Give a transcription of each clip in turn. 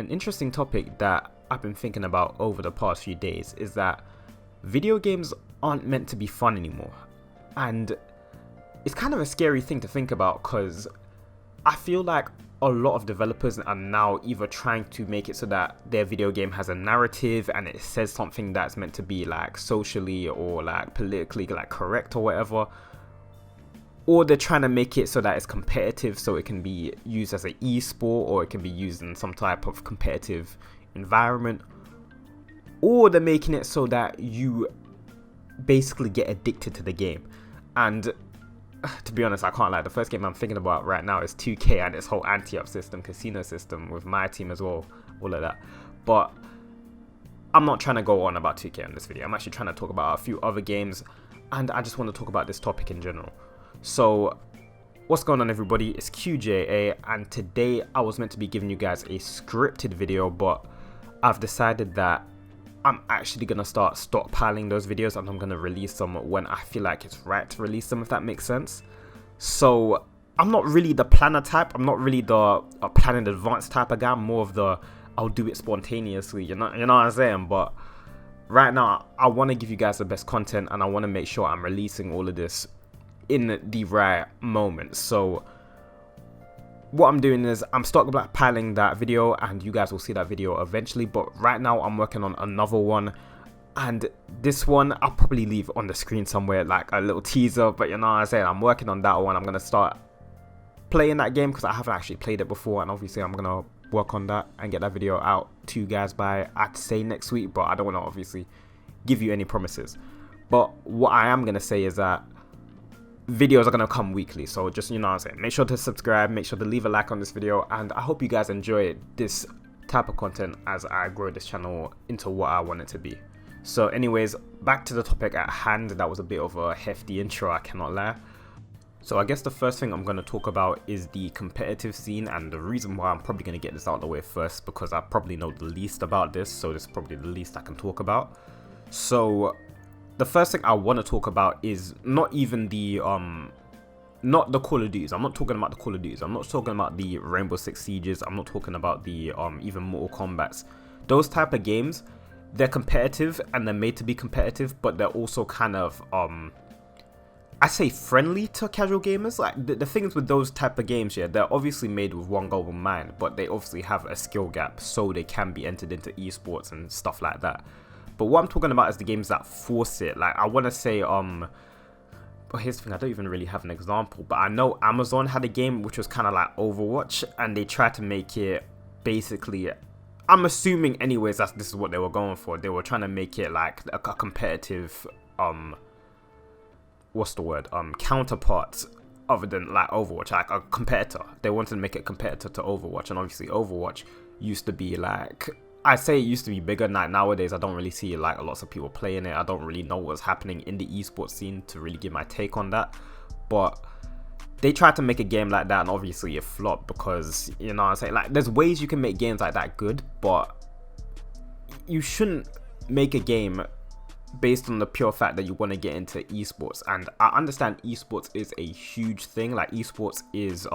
an interesting topic that I've been thinking about over the past few days is that video games aren't meant to be fun anymore. And it's kind of a scary thing to think about because I feel like a lot of developers are now either trying to make it so that their video game has a narrative and it says something that's meant to be like socially or like politically like correct or whatever, or they're trying to make it so that it's competitive so it can be used as an e-sport or it can be used in some type of competitive environment, or they're making it so that you basically get addicted to the game. And to be honest, I can't lie, the first game I'm thinking about right now is 2K and its whole anti-up system, casino system with my team as well, all of that. But I'm not trying to go on about 2K in this video. I'm actually trying to talk about a few other games, and I just want to talk about this topic in general. So what's going on, everybody? It's QJA, and today I was meant to be giving you guys a scripted video, but I've decided that I'm actually going to start stockpiling those videos and I'm going to release them when I feel like it's right to release them, if that makes sense. So I'm not really the planner type. I'm not really the plan in advance type of guy. I'm more of the I'll do it spontaneously, you know what I'm saying? But right now I want to give you guys the best content and I want to make sure I'm releasing all of this in the right moment. So what I'm doing is I'm stockpiling that video and you guys will see that video eventually, but right now I'm working on another one, and this one I'll probably leave on the screen somewhere like a little teaser, but you know what I'm saying, I'm working on that one. I'm going to start playing that game because I haven't actually played it before, and obviously I'm going to work on that and get that video out to you guys by, I'd say, next week, but I don't want to obviously give you any promises. But what I am going to say is that videos are going to come weekly, so just, you know what I'm saying, make sure to subscribe, make sure to leave a like on this video, and I hope you guys enjoy this type of content as I grow this channel into what I want it to be. So anyways, back to the topic at hand. That was a bit of a hefty intro, I cannot lie. So I guess the first thing I'm going to talk about is the competitive scene, and the reason why I'm probably going to get this out of the way first because I probably know the least about this, so this is probably the least I can talk about. So the first thing I want to talk about is not even the not the Call of Duties. I'm not talking about the Call of Duties. I'm not talking about the Rainbow Six Sieges. I'm not talking about the even Mortal Kombats. Those type of games, they're competitive and they're made to be competitive, but they're also kind of I say friendly to casual gamers. Like the things with those type of games, yeah, they're obviously made with one goal in mind, but they obviously have a skill gap, so they can be entered into esports and stuff like that. But what I'm talking about is the games that force it. Like I want to say, well, here's the thing, I don't even really have an example, but I know Amazon had a game which was kind of like Overwatch, and they tried to make it basically, I'm assuming anyways, this is what they were going for. They were trying to make it like a competitive, what's the word, counterpart other than like Overwatch, like a competitor. They wanted to make it a competitor to Overwatch, and obviously Overwatch used to be like, I say it used to be bigger. Nowadays I don't really see like lots of people playing it. I don't really know what's happening in the esports scene to really give my take on that. But they tried to make a game like that, and obviously it flopped because, you know what I'm saying, like there's ways you can make games like that good, but you shouldn't make a game based on the pure fact that you want to get into esports. And I understand esports is a huge thing. Like esports is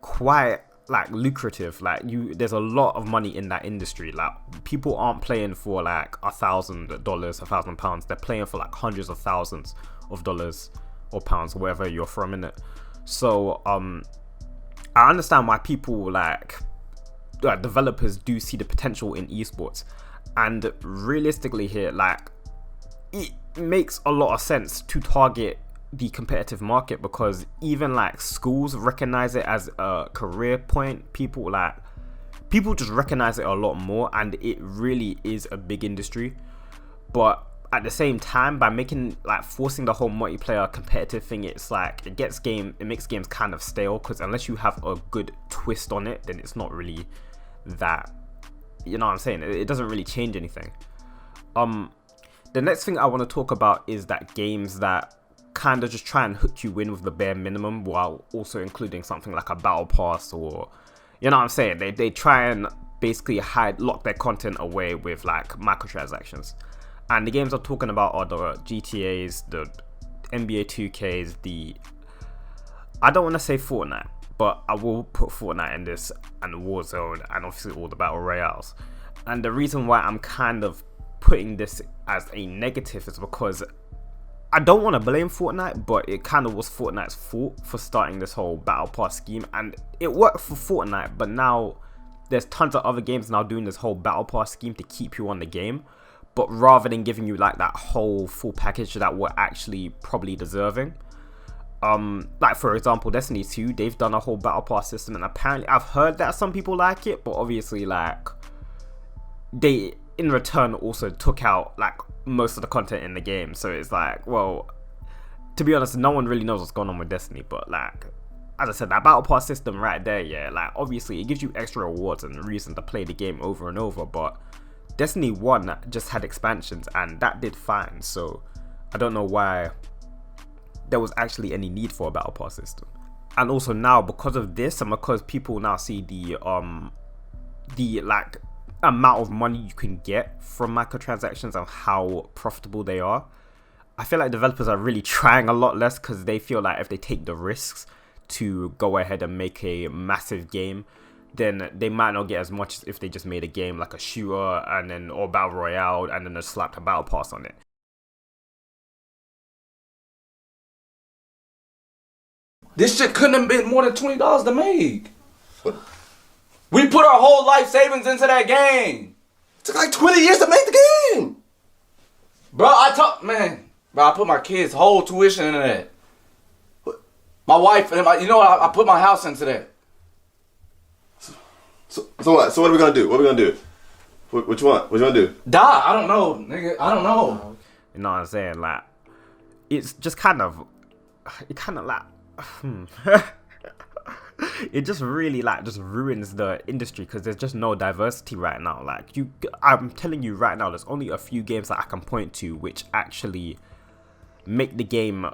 quite like lucrative. Like there's a lot of money in that industry. Like people aren't playing for like $1,000, £1,000. They're playing for like hundreds of thousands of dollars or pounds, wherever you're from, in it. So I understand why people like developers do see the potential in esports, and realistically here, like it makes a lot of sense to target the competitive market because even like schools recognize it as a career point. People just recognize it a lot more, and it really is a big industry. But at the same time, by making like forcing the whole multiplayer competitive thing, it's like it makes games kind of stale, because unless you have a good twist on it, then it's not really that, you know what I'm saying, it doesn't really change anything. The next thing I want to talk about is that games that kind of just try and hook you in with the bare minimum while also including something like a battle pass, or, you know what I'm saying, they try and basically lock their content away with like microtransactions. And the games I'm talking about are the GTAs, the NBA 2Ks, I don't want to say Fortnite, but I will put Fortnite in this, and Warzone, and obviously all the battle royales. And the reason why I'm kind of putting this as a negative is because I don't want to blame Fortnite, but it kind of was Fortnite's fault for starting this whole battle pass scheme, and it worked for Fortnite, but now there's tons of other games now doing this whole battle pass scheme to keep you on the game, but rather than giving you like that whole full package that we're actually probably deserving. Like for example, Destiny 2, they've done a whole battle pass system, and apparently I've heard that some people like it, but obviously like they in return also took out like most of the content in the game, so it's like, well, to be honest, no one really knows what's going on with Destiny. But like, as I said, that battle pass system right there, yeah, like obviously it gives you extra rewards and reason to play the game over and over, but Destiny 1 just had expansions and that did fine, so I don't know why there was actually any need for a battle pass system. And also now, because of this, and because people now see the like amount of money you can get from microtransactions and how profitable they are, I feel like developers are really trying a lot less, because they feel like if they take the risks to go ahead and make a massive game, then they might not get as much as if they just made a game like a shooter and then or battle royale and then just slapped a battle pass on it. This shit couldn't have been more than $20 to make. We put our whole life savings into that game. It took like 20 years to make the game. Bro, I put my kids' whole tuition into that. My wife and I put my house into that. So what? So what are we gonna do? What are we gonna do? What you want? What you gonna do? Die. I don't know, nigga. I don't know. You know what I'm saying? Like, it's just kind of like, it just really like just ruins the industry, because there's just no diversity right now. Like, I'm telling you right now, there's only a few games that I can point to which actually make the game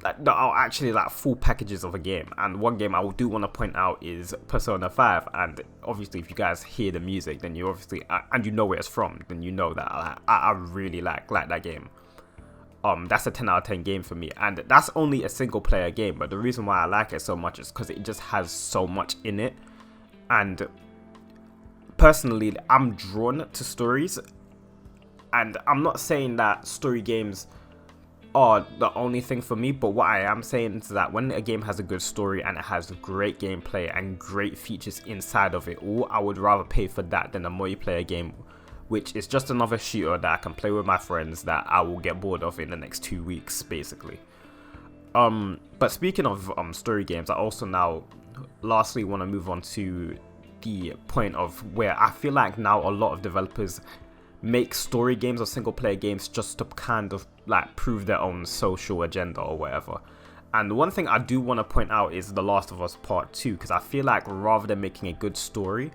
like that are actually like full packages of a game. And one game I do want to point out is Persona 5, and obviously if you guys hear the music, then you obviously and you know where it's from, then you know that I really like that game. That's a 10 out of 10 game for me, and that's only a single player game, but the reason why I like it so much is because it just has so much in it. And personally, I'm drawn to stories, and I'm not saying that story games are the only thing for me, but what I am saying is that when a game has a good story and it has great gameplay and great features inside of it all, I would rather pay for that than a multiplayer game which is just another shooter that I can play with my friends that I will get bored of in the next 2 weeks, basically. But speaking of story games, I also now lastly want to move on to the point of where I feel like now a lot of developers make story games or single player games just to kind of like prove their own social agenda or whatever. And one thing I do want to point out is The Last of Us Part 2, because I feel like rather than making a good story,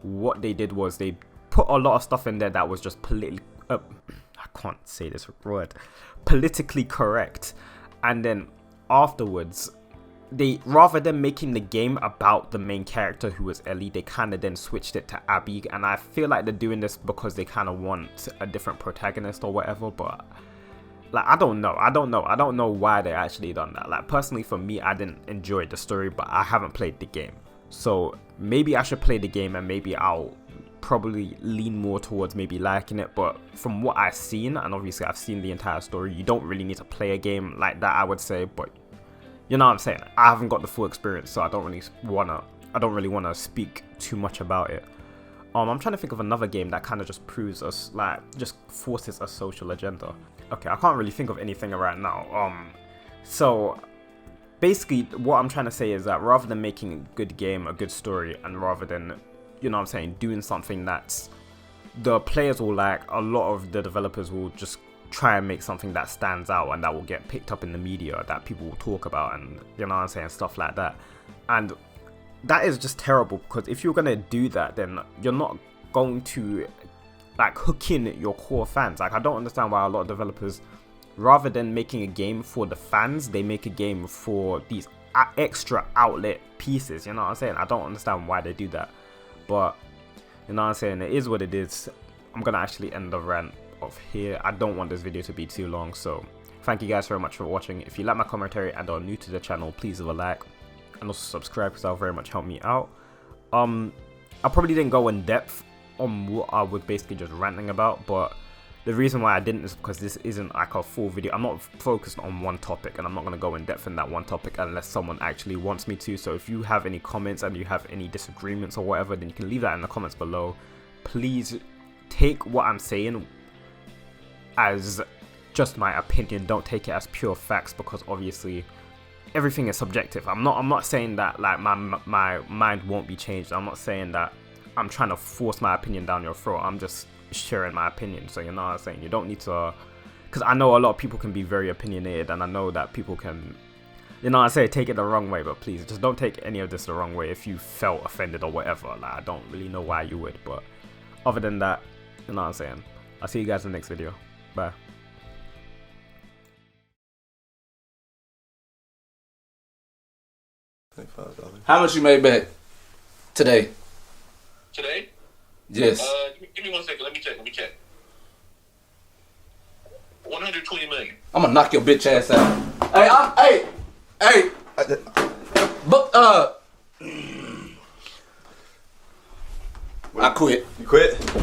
what they did was they put a lot of stuff in there that was just I can't say this word, politically correct. And then afterwards, they, rather than making the game about the main character who was Ellie, they kind of then switched it to Abby. And I feel like they're doing this because they kind of want a different protagonist or whatever, but like, I don't know why they actually done that. Like, personally for me, I didn't enjoy the story, but I haven't played the game. So maybe I should play the game and maybe I'll probably lean more towards maybe liking it. But from what I've seen, and obviously I've seen the entire story, you don't really need to play a game like that, I would say. But you know what I'm saying, I haven't got the full experience, so I don't really wanna speak too much about it. I'm trying to think of another game that kind of just proves us, like, just forces a social agenda. Okay, I can't really think of anything right now. So basically what I'm trying to say is that rather than making a good game, a good story, and rather than, you know what I'm saying, doing something that's the players will like, a lot of the developers will just try and make something that stands out and that will get picked up in the media, that people will talk about, and you know what I'm saying, stuff like that. And that is just terrible, because if you're gonna do that, then you're not going to like hook in your core fans. Like, I don't understand why a lot of developers, rather than making a game for the fans, they make a game for these extra outlet pieces, you know what I'm saying? I don't understand why they do that. But you know what I'm saying, it is what it is. I'm gonna actually end the rant off here. I don't want this video to be too long, so thank you guys very much for watching. If you like my commentary and are new to the channel, please leave a like. and also subscribe because that'll very much help me out. I probably didn't go in depth on what I was basically just ranting about, but the reason why I didn't is because this isn't like a full video. I'm not focused on one topic, and I'm not going to go in depth in that one topic unless someone actually wants me to. So if you have any comments and you have any disagreements or whatever, then you can leave that in the comments below. Please take what I'm saying as just my opinion. Don't take it as pure facts, because obviously everything is subjective. I'm not saying that like my mind won't be changed. I'm not saying that I'm trying to force my opinion down your throat. I'm just sharing my opinion. So you know what I'm saying? You don't need to, because I know a lot of people can be very opinionated, and I know that people can, you know what I say, take it the wrong way. But please just don't take any of this the wrong way. If you felt offended or whatever, like I don't really know why you would, but other than that, you know what I'm saying. I'll see you guys in the next video. Bye. $25. How much you made back today? Today? Yes. Give me 1 second. Let me check. 120 million. I'm gonna knock your bitch ass out. Hey. But I quit. You quit?